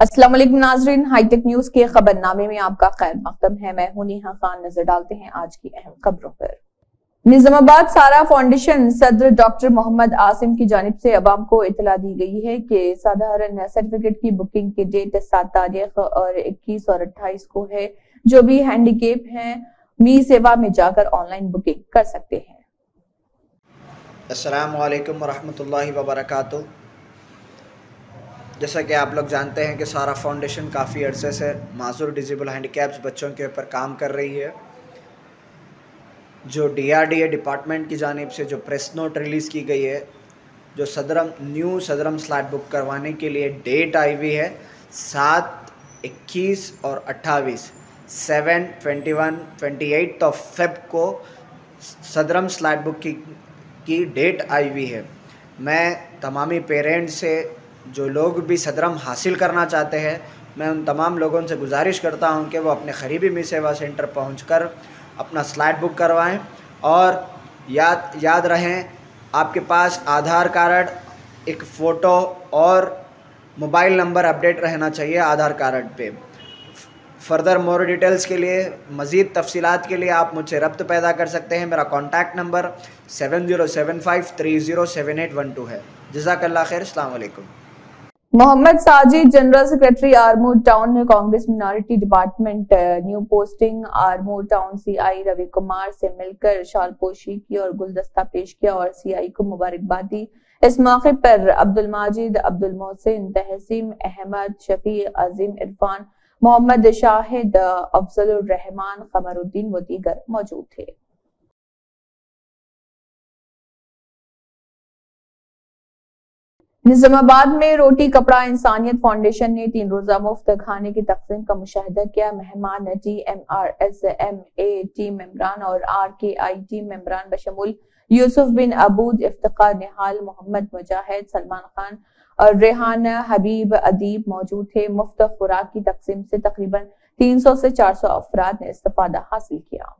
अस्सलाम वालेकुम नाजरीन, हाईटेक न्यूज के खबरनामे में आपका खैर मकदम है। मैं हूं नेहा खान। नजर डालते हैं आज की अहम खबरों पर। निजामाबाद सारा फाउंडेशन सदर डॉक्टर मोहम्मद आसिम की जानिब से अवाम को इतला दी गई है कि साधारण सर्टिफिकेट की बुकिंग की डेट 7 तारीख और 21 और 28 को है। जो भी हैंडीकेप हैं मी सेवा में जाकर ऑनलाइन बुकिंग कर सकते हैं। अस्सलामु अलैकुम वरहमतुल्लाहि वबरकातुहू। जैसा कि आप लोग जानते हैं कि सारा फाउंडेशन काफ़ी अरसे से मासूर डिसेबल हैंडीकैप्स बच्चों के ऊपर काम कर रही है। जो DRDA डिपार्टमेंट की जानिब से जो प्रेस नोट रिलीज़ की गई है, जो न्यू सदरम स्लैट बुक करवाने के लिए डेट आई हुई है 7, 21 और 28, 7, 21, 28 ऑफ फेब को सदरम स्लैट बुक की डेट आई हुई है। मैं तमामी पेरेंट्स से जो लोग भी सदरम हासिल करना चाहते हैं, मैं उन तमाम लोगों से गुजारिश करता हूं कि वो अपने करीबी मी सेवा सेंटर पहुंचकर अपना स्लैट बुक करवाएं। और याद रहें, आपके पास आधार कार्ड, एक फ़ोटो और मोबाइल नंबर अपडेट रहना चाहिए आधार कार्ड पे। फर्दर मोर डिटेल्स के लिए, मज़ीद तफसीलात के लिए आप मुझसे रब्त पैदा कर सकते हैं। मेरा कॉन्टैक्ट नंबर 7075307812 है। जज़ाकल्लाह खैर। अस्सलाम वालेकुम। Mohammad Sajid general secretary Armoor town Congress minority department new posting Armoor town CI Ravi Kumar से मिलकर शालपोशी की और गुलदस्ता पेश किया और CI को मुबारकबाद दी। इस मौके पर अब्दुल माजिद, अब्दुल मोहसिन, तहसीम अहमद, शफी, अजीम इरफान, मोहम्मद शाहिद, अफजलुर रहमान, कमरुद्दीन व दीगर मौजूद थे। निजामाबाद में रोटी कपड़ा इंसानियत फाउंडेशन ने 3 रोजा मुफ्त खाने की तकसीम का मुशाहिदा किया। मेहमान TMRSMA टीम मेंबरान और RKI टीम मेंबरान बशमूल यूसुफ बिन अबूद, इफ्तिखार निहाल, मोहम्मद मुजाहिद, सलमान खान और रेहान हबीब अदीब मौजूद थे। मुफ्त खुराक की तकसीम से तकरीबन 300 से 400 अफराद ने इस्तेफादा हासिल किया।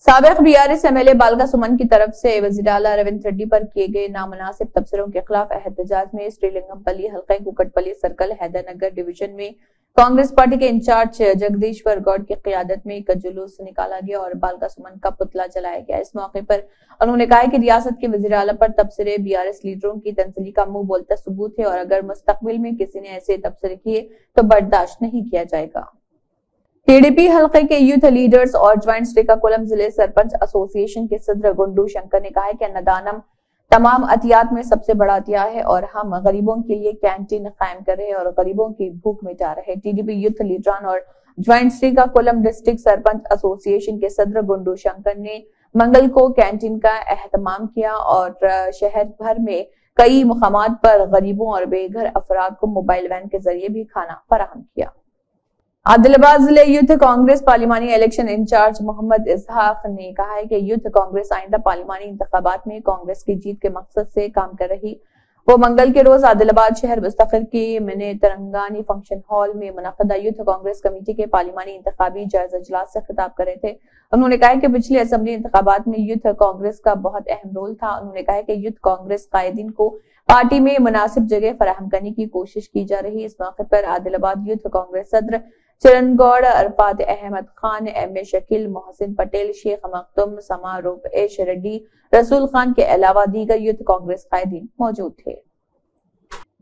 साबिक BRS MLA बालका सुमन की तरफ से वज़ीर आला रविंद्र रेड्डी पर किए गए नामुनासिब तबसरों के खिलाफ एहतजाज में श्रीलिंगमपल्ली हल्के कुकटपल्ली सर्कल हैदरनगर डिवीजन में कांग्रेस पार्टी के इंचार्ज जगदीश्वर गौड़ की क़ियादत में एक जुलूस निकाला गया और बालका सुमन का पुतला जलाया गया। इस मौके पर उन्होंने कहा कि रियासत के वज़ीर आला पर तबसरे BRS लीडरों की तंज़ली का मुंह बोलता सबूत है और अगर मुस्तकबिल में किसी ने ऐसे तबसरे किए तो बर्दाश्त नहीं किया जाएगा। TDP हल्के के यूथ लीडर्स और ज्वाइंट श्रीकाकुलम जिले सरपंच एसोसिएशन के सदर गुंडू शंकर ने कहा है कि अन्नदानम तमाम अतियात में सबसे बड़ा अतिया है और हम गरीबों के लिए कैंटीन कायम कर रहे हैं और गरीबों की भूख मिटा रहे हैं। TDP यूथ लीडरान और joint Srikakulam district sarpanch association के सदर गुंडू शंकर ने मंगल को कैंटीन का एहतमाम किया और शहर भर में कई मुकामात पर गरीबों और बेघर अफराद को मोबाइल वैन के जरिए भी खाना फराहम किया। आदिलाबाद जिले यूथ कांग्रेस पार्लिमानी इलेक्शन इंचार्ज मोहम्मद इसहाक ने कहा है कि यूथ कांग्रेस आइंदा पार्लिमानी इंतखाबात में कांग्रेस की जीत के मकसद से काम कर रही। वो मंगल के रोज आदिलाबाद शहर मुस्तकिल के मिनी तरंगानी फंक्शन हॉल में मुनक़दा यूथ कांग्रेस कमेटी के पार्लिमानी इंतखाबी जायजा इजलास से खिताब कर रहे थे। उन्होंने कहा कि पिछले असेंबली इंतखाबात में यूथ कांग्रेस का बहुत अहम रोल था। उन्होंने कहा कि यूथ कांग्रेस कायदीन को पार्टी में मुनासिब जगह फराहम करने की कोशिश की जा रही है। इस मौके पर आदिलाबाद यूथ कांग्रेस सदर चरण गौड़, अरफात अहमद खान, MA शकील, मोहसिन पटेल, शेख मखदूम, समा रूपेश रेड्डी, रसूल खान के अलावा दीगर यूथ कांग्रेस कायदीन मौजूद थे।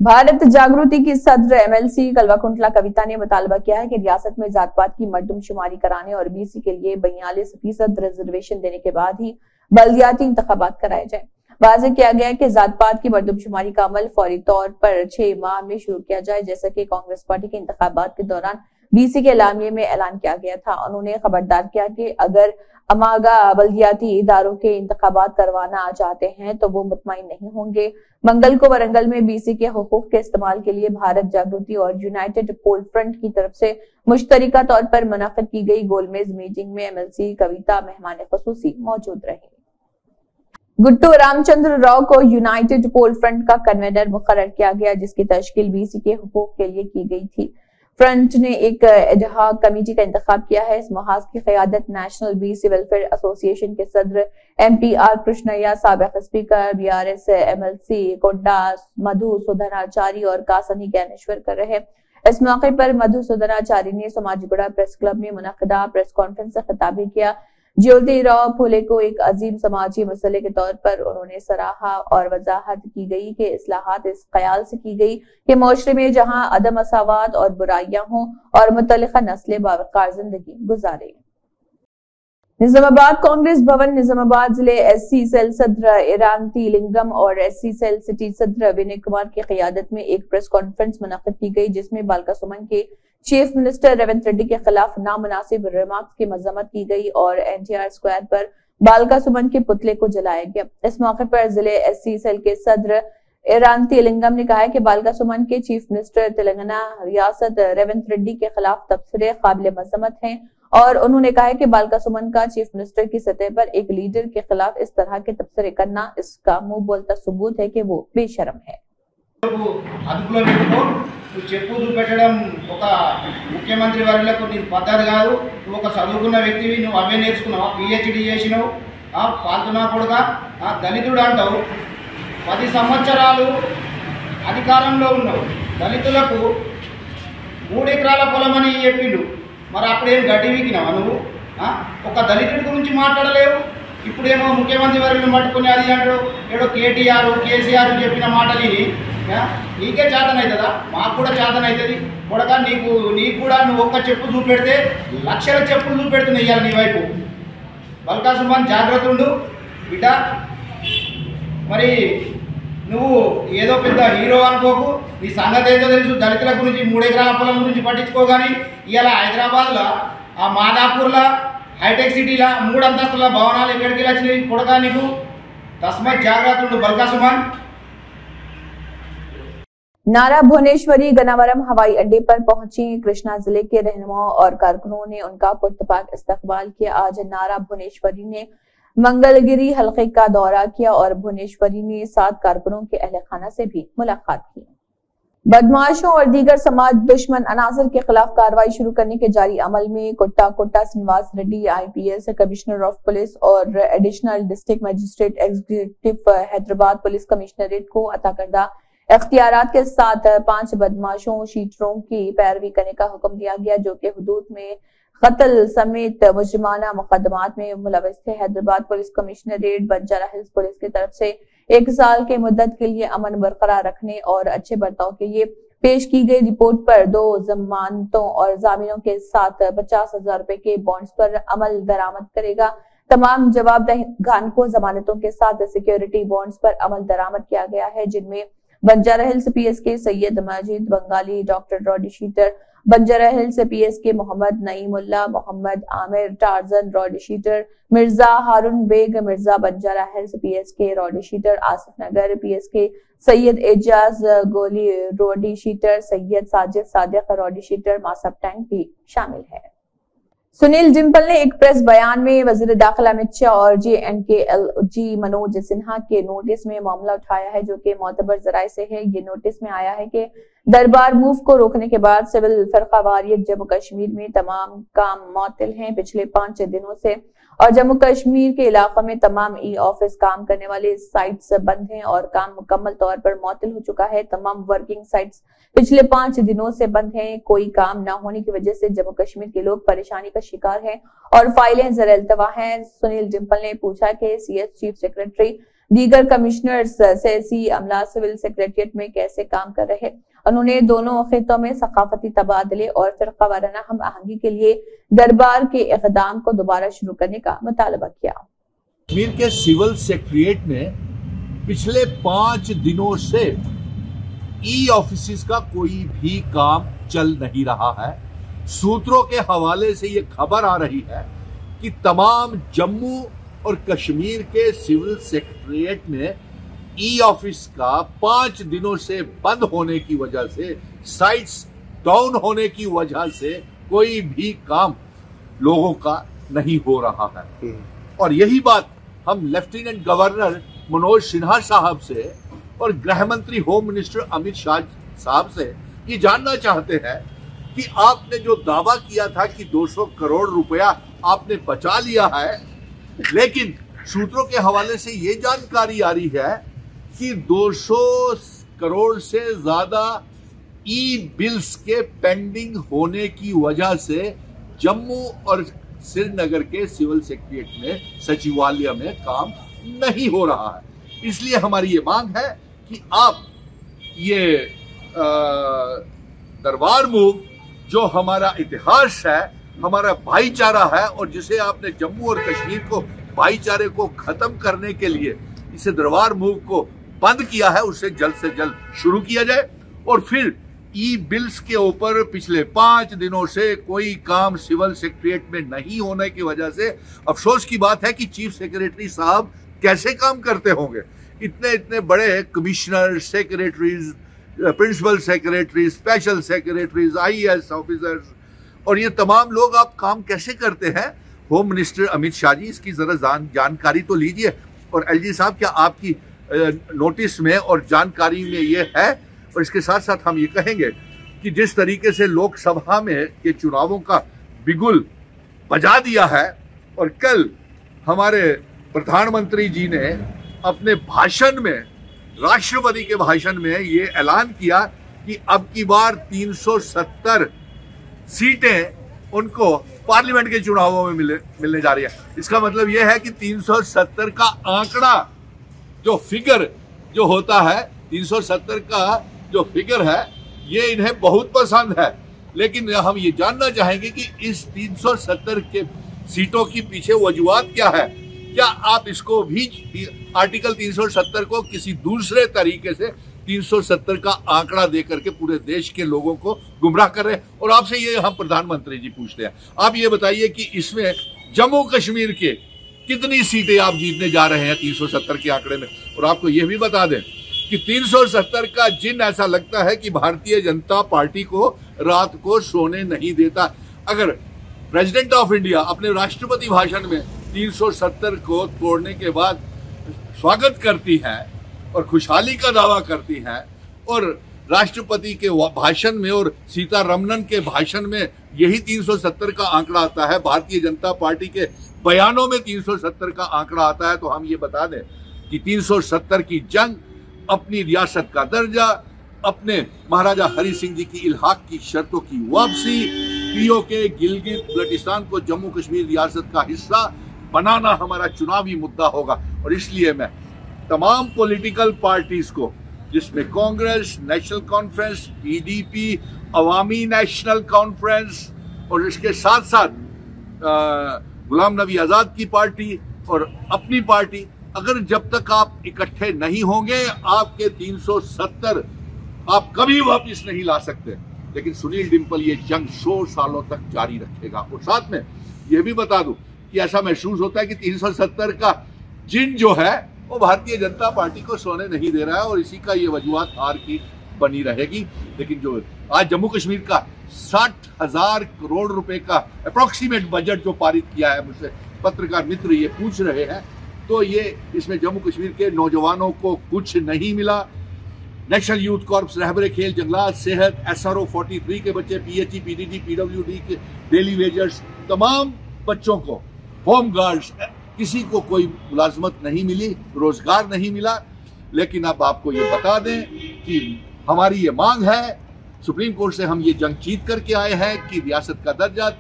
भारत जागृति की सदर MLC कलवाकुंटला कविता ने मुतालबा किया है कि रियासत में जात पात की मर्दमशुमारी कराने और BC के लिए 42% रिजर्वेशन देने के बाद ही बल्दियाती इंतखाबात कराए जाए। वाज़ेह किया गया है कि जात पात की मर्दमशुमारी का अमल फौरी तौर पर 6 माह में शुरू किया जाए, जैसा कि कांग्रेस पार्टी के इंतखाबात के दौरान BC के एलामिये में ऐलान किया गया था। उन्होंने खबरदार किया कि अगर अमागा बल्दियाती इदारों के इंतखाबात करवाना चाहते हैं तो वो मुतमईन नहीं होंगे। मंगल को वरंगल में BC के हुकूक के इस्तेमाल के लिए भारत जागृति और यूनाइटेड पोल फ्रंट की तरफ से मुश्तरका तौर पर मुनक़िद की गई गोलमेज मीटिंग में MLC कविता मेहमान खुसूसी मौजूद रही। गुट्टू रामचंद्र राव को यूनाइटेड पोल फ्रंट का कन्वीनर मुकर्रर किया गया, जिसकी तश्कील BC के हुकूक के लिए की गई थी। फ्रंट ने एक एडहॉक कमेटी का इंतखाब किया है। इस मुहाज की क़यादत नेशनल BC वेलफेयर एसोसिएशन के सदर MP.R. कृष्णैया, साबिक स्पीकर BRS MLC कोड्डा मधु सुधनाचारी और कासनी ज्ञानेश्वर कर रहे। इस मौके पर मधुसूदनाचारी ने सोमाजिगुड़ा प्रेस क्लब में मुनक्किदा प्रेस कॉन्फ्रेंस से खिताब भी किया। ज्योतिराव फुले को एक अजीम समाजी मसले के तौर पर उन्होंने सराहा और वजाहत की गई कि इस्लाहात इस ख्याल से की गई कि मुआशरे में जहां अदम मसावात और बुराइयां हों और मुतल्लिका नस्लें बावकार जिंदगी गुजारे। निजामाबाद कांग्रेस भवन निजामाबाद जिले एससी सेल सदर ईरानती लिंगम और एससी सेल सिटी सदर विनय कुमार की क़यादत में एक प्रेस कॉन्फ्रेंस मुनक्किद की गई, जिसमें बालका सुमन के चीफ मिनिस्टर रेवंत रेड्डी के खिलाफ नामुनासिब रिमार्क्स की मजम्मत की गई और एनटीआर स्क्वायर पर बालका सुमन के पुतले को जलाया गया। इस मौके पर जिले एससी सेल के सदर ईरानती लिंगम ने कहा कि बालका सुमन के चीफ मिनिस्टर तेलंगाना रियासत रेवंत रेड्डी के खिलाफ तबसरे काबिल मजम्मत हैं और उन्होंने कहा कि बालका सुमन का चीफ मिनिस्टर की सतह पर एक लीडर के खिलाफ इस तरह के तबसरे करना इसका मुंह बोलता सबूत है कि वो बेशर्म है। అదుపులో పెట్టుకో, నువ్వు చెప్పు చూపెట్టడం ఒక ముఖ్యమంత్రి వారిలకు నీ పద్ధతి కాదు. నువ్వు ఒక చదువుకున్న వ్యక్తివి, నువ్వు అవే నేర్చుకున్నావు, పిహెచ్డి చేసినావు, పాల్తున్నా కూడా దళితుడు అంటావు. 10 సంవత్సరాలు అధికారంలో ఉన్నావు, దళితులకు 3 ఎకరాల పొలమని చెప్పిండు. మరి అప్పుడేం గడ్డి వీకినావా నువ్వు? ఒక దళితుడి గురించి మాట్లాడలేవు. ఇప్పుడేమో ముఖ్యమంత్రి వారిని పట్టుకుని అది అంటాడు. ఏడో కేటీఆర్ కేసీఆర్ చెప్పిన మాటలు నీకే చేతనవుతుందా? మాకు కూడా చేతనవుతుంది. కొడక నీకు కూడా నువ్వు ఒక్క చెప్పు చూపెడితే లక్షల చెప్పులు చూపెడుతున్నాయి ఇవాళ నీ వైపు. బాల్కా సుమన్ జాగ్రత్త ఉండు బిడ్డ. మరి నువ్వు ఏదో పెద్ద హీరో అనుకోకు, నీ సంగతి ఏదో తెలుసు. దళితుల గురించి 3 ఎకరాల పొలం గురించి పట్టించుకోగాని ఇవాళ హైదరాబాద్లో ఆ మాదాపూర్లో హైటెక్ సిటీలో 3 అంతస్తుల భవనాలు ఎక్కడికి వచ్చినాయి కొడక నీకు? తస్మత్ జాగ్రత్త ఉండు బాల్కా సుమన్. नारा भुवनेश्वरी गन्नावरम हवाई अड्डे पर पहुंची कृष्णा जिले के रहनुमाओं और कारकुनों ने उनका पुरतपाक इस्तकबाल किया। आज नारा भुवनेश्वरी ने मंगलगिरी हलके का दौरा किया और भुवनेश्वरी ने 7 कारकुनों के अहले खाना से भी मुलाकात की। बदमाशों और दीगर समाज दुश्मन अनासर के खिलाफ कार्रवाई शुरू करने के जारी अमल में Kotta Srinivas Reddy IPS commissioner of police और additional district magistrate executive Hyderabad police commissionerate को अता करदा इख्तियारात के साथ 5 बदमाशों शीटरों की पैरवी करने का हुक्म दिया गया, जो कि हुदूद में कत्ल समेत मुजरिमाना मुकदमात में मुलविस थे। Hyderabad police commissionerate Banjara hills police की तरफ से 1 साल के मुद्दत के लिए अमन बरकरार रखने और अच्छे बर्ताव के लिए पेश की गई रिपोर्ट पर 2 जमानतों और जामीनों के साथ 50,000 रुपए के बॉन्ड्स पर अमल दरामद करेगा। तमाम जवाबदेहान को जमानतों के साथ सिक्योरिटी बॉन्ड्स पर अमल दरामद किया गया है, जिनमें Banjara Hills PSK Syed Majeed Bengali, doctor rowdy sheeter, Banjara Hills PSK Mohammed Naimullah, Mohammed Aamir, Tarzan rowdy sheeter, Mirza Haroon Baig, Mirza Banjara Hills PSK rowdy sheeter, Asif Nagar PSK Syed Ejaz Goli rowdy sheeter, Syed Sajid Sadiq rowdy sheeter, Masab Tank भी शामिल है। सुनील जिम्पल ने एक प्रेस बयान में वजीर दाखिला अमित शाह और JNK LG मनोज सिन्हा के नोटिस में मामला उठाया है, जो कि मोतबर जराये से है। ये नोटिस में आया है कि दरबार मूव को रोकने के बाद सिविल फरकावारियत जम्मू कश्मीर में तमाम काम मुअत्तल हैं पिछले 5 दिनों से, और जम्मू कश्मीर के इलाकों में तमाम ऑफिस काम करने वाले साइट्स बंद हैं और काम मुकम्मल तौर पर मुअत्तल हो चुका है। तमाम वर्किंग साइट्स पिछले 5 दिनों से बंद हैं। कोई काम न होने की वजह से जम्मू कश्मीर के लोग परेशानी का शिकार हैं और फाइलें ज़र-ए-इल्तवा हैं। सुनील जिम्पल ने पूछा कि CS चीफ सेक्रेटरी दीगर कमिश्नर्स से अमला सिविल सेक्रेटरिएट में कैसे काम कर रहे। उन्होंने दोनों खितों में सकाफती तबादले और फिरका वाराना हम आहंगी के लिए दरबार के इक़दाम को दोबारा शुरू करने का मुतालबा किया। कश्मीर के सिविल सेक्रेटरिएट में पिछले 5 दिनों से ऑफिस का कोई भी काम चल नहीं रहा है। सूत्रों के हवाले से ये खबर आ रही है कि तमाम जम्मू और कश्मीर के सिविल सेक्रेटरिएट में ऑफिस का 5 दिनों से बंद होने की वजह से, साइट्स डाउन होने की वजह से कोई भी काम लोगों का नहीं हो रहा है। और यही बात हम लेफ्टिनेंट गवर्नर मनोज सिन्हा साहब से और गृह मंत्री होम मिनिस्टर अमित शाह साहब से ये जानना चाहते हैं कि आपने जो दावा किया था कि 200 करोड़ रुपया आपने बचा लिया है, लेकिन सूत्रों के हवाले से ये जानकारी आ रही है कि 200 करोड़ से ज्यादा ई बिल्स के पेंडिंग होने की वजह से जम्मू और श्रीनगर के सिविल सेक्रेटरीट में सचिवालय में काम नहीं हो रहा है। इसलिए हमारी ये मांग है कि आप ये दरबार मूव जो हमारा इतिहास है, हमारा भाईचारा है, और जिसे आपने जम्मू और कश्मीर को भाईचारे को खत्म करने के लिए इसे दरबार मूव को बंद किया है, उसे जल्द से जल्द शुरू किया जाए। और फिर ई बिल्स के ऊपर पिछले 5 दिनों से कोई काम सिविल सेक्रेटरीट में नहीं होने की वजह से अफसोस की बात है कि चीफ सेक्रेटरी साहब कैसे काम करते होंगे। इतने इतने बड़े commissioner, secretaries, principal secretary, special secretaries, IAS officers, और ये तमाम लोग आप काम कैसे करते हैं। होम मिनिस्टर अमित शाह जी, इसकी जरा जानकारी तो लीजिए। और LG साहब, क्या आपकी नोटिस में और जानकारी में ये है? और इसके साथ साथ हम ये कहेंगे कि जिस तरीके से लोकसभा में के चुनावों का बिगुल बजा दिया है, और कल हमारे प्रधानमंत्री जी ने अपने भाषण में, राष्ट्रपति के भाषण में ये ऐलान किया कि अब की बार 370 सीटें उनको पार्लियामेंट के चुनावों में मिलने जा रही है। इसका मतलब यह है कि 370 का आंकड़ा, जो फिगर जो होता है, 370 का जो फिगर है, ये इन्हें बहुत पसंद है। लेकिन हम ये जानना चाहेंगे कि इस 370 के सीटों की पीछे वजूहात क्या है। क्या आप इसको भी आर्टिकल 370 को किसी दूसरे तरीके से 370 का आंकड़ा देकर के पूरे देश के लोगों को गुमराह कर रहे हैं? और आपसे ये हम प्रधानमंत्री जी पूछते हैं, आप ये बताइए कि इसमें जम्मू कश्मीर के कितनी सीटें आप जीतने जा रहे हैं 370 के आंकड़े में? और आपको ये भी बता दें कि 370 का जिन ऐसा लगता है कि भारतीय जनता पार्टी को रात को सोने नहीं देता। अगर प्रेसिडेंट ऑफ इंडिया अपने राष्ट्रपति भाषण में 370 को तोड़ने के बाद स्वागत करती है और खुशहाली का दावा करती है, और राष्ट्रपति के भाषण में और सीतारमण के भाषण में यही 370 का आंकड़ा आता है, भारतीय जनता पार्टी के बयानों में 370 का आंकड़ा आता है, तो हम ये बता दें कि 370 की जंग, अपनी रियासत का दर्जा, अपने महाराजा हरि सिंह जी की इल्हाक की शर्तों की वापसी, POK गिलगित बल्टिस्तान को जम्मू कश्मीर रियासत का हिस्सा बनाना हमारा चुनावी मुद्दा होगा। और इसलिए मैं तमाम पॉलिटिकल पार्टीज को, जिसमें कांग्रेस, नेशनल कॉन्फ्रेंस, PDP, अवामी नेशनल कॉन्फ्रेंस, और इसके साथ साथ गुलाम नबी आजाद की पार्टी और अपनी पार्टी, अगर जब तक आप इकट्ठे नहीं होंगे, आपके 370 आप कभी वापस नहीं ला सकते। लेकिन सुनील डिम्पल ये जंग 100 सालों तक जारी रखेगा। और साथ में ये भी बता दूं कि ऐसा महसूस होता है कि 370 का जिन जो है वो भारतीय जनता पार्टी को सोने नहीं दे रहा है, और इसी का ये वजूहात हार की बनी रहेगी। लेकिन जो आज जम्मू कश्मीर का 60,000 करोड़ रुपए का अप्रोक्सीमेट बजट जो पारित किया है, मुझसे पत्रकार मित्र ये पूछ रहे हैं, तो ये इसमें जम्मू कश्मीर के नौजवानों को कुछ नहीं मिला। नेशनल यूथ कॉर्प्स, रहबरे खेल, जंगलात, सेहत, SRO 43 के बच्चे, PHE, PDD, PWD के डेली वेजर्स, तमाम बच्चों को, होम गार्ड्स, किसी को कोई मुलाजमत नहीं मिली, रोजगार नहीं मिला। लेकिन अब आपको ये बता दें कि हमारी ये मांग है, सुप्रीम कोर्ट से हम ये जंग जीत करके आए हैं कि रियासत का दर्जा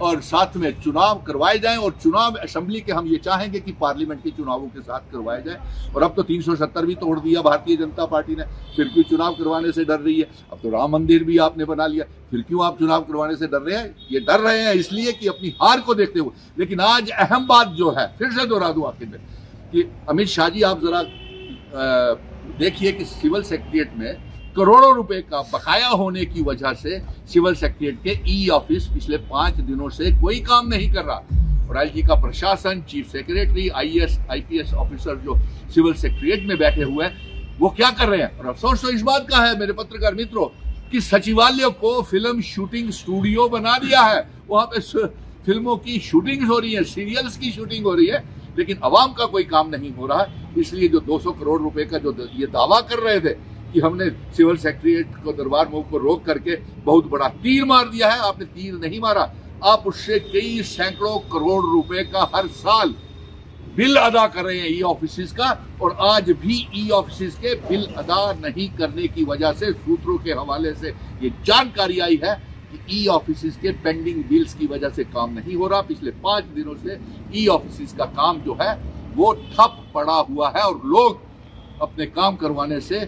और साथ में चुनाव करवाए जाएं, और चुनाव असेंबली के हम ये चाहेंगे कि पार्लियामेंट के चुनावों के साथ करवाए जाएं। और अब तो 370 भी तोड़ दिया भारतीय जनता पार्टी ने, फिर क्यों चुनाव करवाने से डर रही है? अब तो राम मंदिर भी आपने बना लिया, फिर क्यों आप चुनाव करवाने से डर रहे हैं? ये डर रहे हैं इसलिए कि अपनी हार को देखते हुए। लेकिन आज अहम बात जो है, फिर से दोहरा दूं आखिर में, कि अमित शाह जी आप जरा देखिए कि सिविल सेक्रेटरीट में करोड़ों रुपए का बकाया होने की वजह से सिविल सेक्रेटरीट के ई ऑफिस पिछले 5 दिनों से कोई काम नहीं कर रहा। और LG का प्रशासन, chief secretary, IAS IPS officer जो सिविल सेक्रेटरीट में बैठे हुए हैं, वो क्या कर रहे हैं? और अफसोस तो इस बात का है मेरे पत्रकार मित्रों कि सचिवालय को फिल्म शूटिंग स्टूडियो बना दिया है। वहां पे फिल्मों की शूटिंग हो रही है, सीरियल्स की शूटिंग हो रही है, लेकिन अवाम का कोई काम नहीं हो रहा। इसलिए जो 200 करोड़ रुपए का जो ये दावा कर रहे थे कि हमने सिविल सेक्रेटरीट को, दरबार मूव को रोक करके बहुत बड़ा तीर मार दिया है, आपने तीर नहीं मारा। आप उससे कई सैकड़ों करोड़ रुपए का हर साल बिल अदा कर रहे हैं ई ऑफिस का, और आज भी ई ऑफिस के बिल अदा नहीं करने की वजह से सूत्रों के हवाले से ये जानकारी आई है कि ई ऑफिस के पेंडिंग बिल्स की वजह से काम नहीं हो रहा। पिछले 5 दिनों से ई ऑफिस का काम जो है वो ठप पड़ा हुआ है और लोग अपने काम करवाने से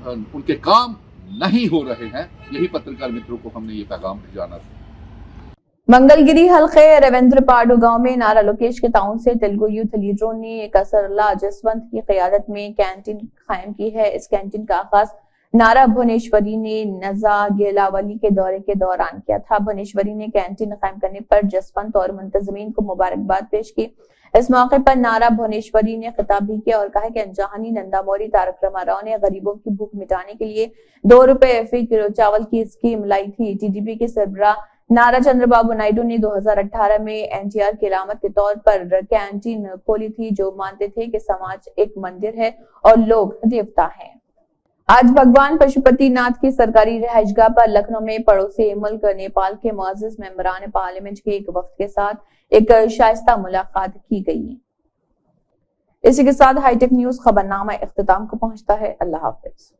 उनके काम नहीं हो रहे हैं। यही पत्रकार मित्रों को हमने ये पैगाम भिजवाना था। मंगलगिरी हल्के रविंद्र पाडू गांव में नारा लोकेश के ताउन से तेलुगु यूथ लीडरों ने कसरला जसवंत की क़यादत में कैंटीन कायम की है। इस कैंटीन का आगाज नारा भुवनेश्वरी ने नजा गेलावली के दौरे के दौरान किया था। भुवनेश्वरी ने कैंटीन कायम करने पर जसवंत और मुंतजमीन को मुबारकबाद पेश की। इस मौके पर नारा भुवनेश्वरी ने खिताब भी किया और कहा कि अंजहानी नंदामोरी तारक रामाराव ने गरीबों की भूख मिटाने के लिए 2 रुपए फी किलो चावल की स्कीम लाई थी। टीडीपी के सरबराह नारा चंद्रबाबू नायडू ने 2018 में एनटीआर की अलामत के तौर पर कैंटीन खोली थी, जो मानते थे कि समाज एक मंदिर है और लोग देवता हैं। आज भगवान पशुपतिनाथ की सरकारी रिहाइशगाह पर लखनऊ में पड़ोसी मुल्क नेपाल के मुअज़्ज़िज़ मेंबरान पार्लियामेंट के एक वफ्द के साथ एक शाइस्ता मुलाकात की गई। इसी के साथ हाईटेक न्यूज खबरनामा इख्तिताम को पहुंचता है। अल्लाह हाफिज।